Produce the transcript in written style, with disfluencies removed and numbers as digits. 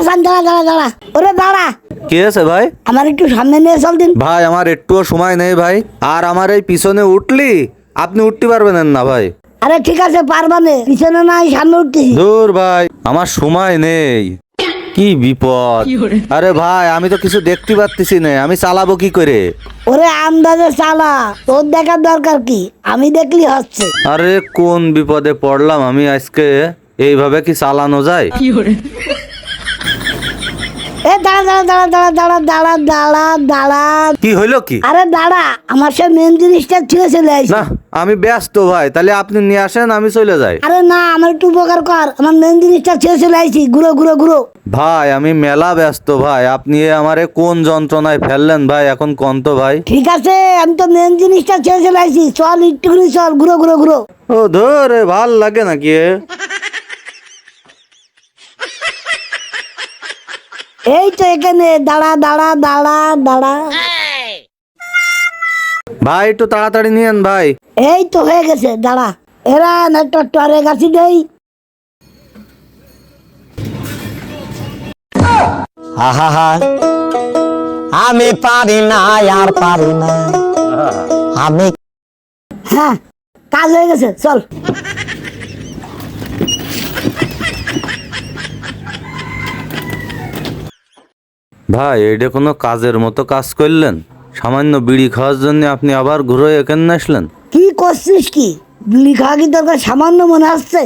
হাসান দাঁড়া দাঁড়া দাঁড়া, ওরে দাঁড়া। কি আছে ভাই? আমার একটু সামনে নিয়ে চল দিন। ভাই আমার একটুও সময় নেই ভাই, আর আমার এই পিছনে উঠলি আপনি উঠতে পারবেন না ভাই। আরে ঠিক আছে, পারবানে, পিছনে নাই সামনে উঠতেছি। দূর ভাই, আমার সময় নেই। কি বিপদ! আরে ভাই আমি তো কিছু দেখতে পাচ্ছি না, আমি চালাবো কি করে? ওরে আন্দাজে চালা, তোর দেখার দরকার কি, আমি দেখলি হচ্ছে। আরে কোন বিপদে পড়লাম আমি আজকে, এইভাবে কি চালানো যায়? এ দাঁড়া দাঁড়া দাঁড়া দাঁড়া দাঁড়া দাঁড়া দাঁড়া। কি হইলো কি? আরে দাঁড়া, আমার সে মেন জিনিসটা ছিঁড়ে চলে আসি। না আমি ব্যস্ত ভাই, তাহলে আপনি নিয়ে আসেন, আমি চলে যাই। আরে না, আমার একটু উপকার কর, আমার মেন জিনিসটা ছিঁড়ে চলে আসি। ঘুরো ঘুরো ঘুরো। ভাই আমি মেলা ব্যস্ত ভাই, আপনি আমারে কোন যন্ত্রণায় ফেললেন ভাই, এখন কোন তো ভাই। ঠিক আছে, আমি তো মেন জিনিসটা ছেড়ে চলে আসি, চল একটুখানি চল, ঘুরো ঘুরো ঘুরো। ও ধরে ভাল লাগে নাকি এ? এই তো এখানে, দাঁড়া দাঁড়া দাঁড়া দাঁড়া। ভাই একটু তাড়াতাড়ি নিয়েন ভাই। এই তো হয়ে গেছে, দাঁড়া। এরা একটা টরে গাছি দেই। আহা, আমি পারি না, আর পারি না আমি। হ্যাঁ, কাজ হয়ে গেছে, চল। ভাই এটা কোনো কাজের মতো কাজ করলেন? সামান্য বিড়ি খাওয়ার জন্য আপনি আবার ঘুরে এখানে আসলেন? কি করছিস কি? বিড়ি খাওয়া কি দরকার সামান্য মনে আসছে?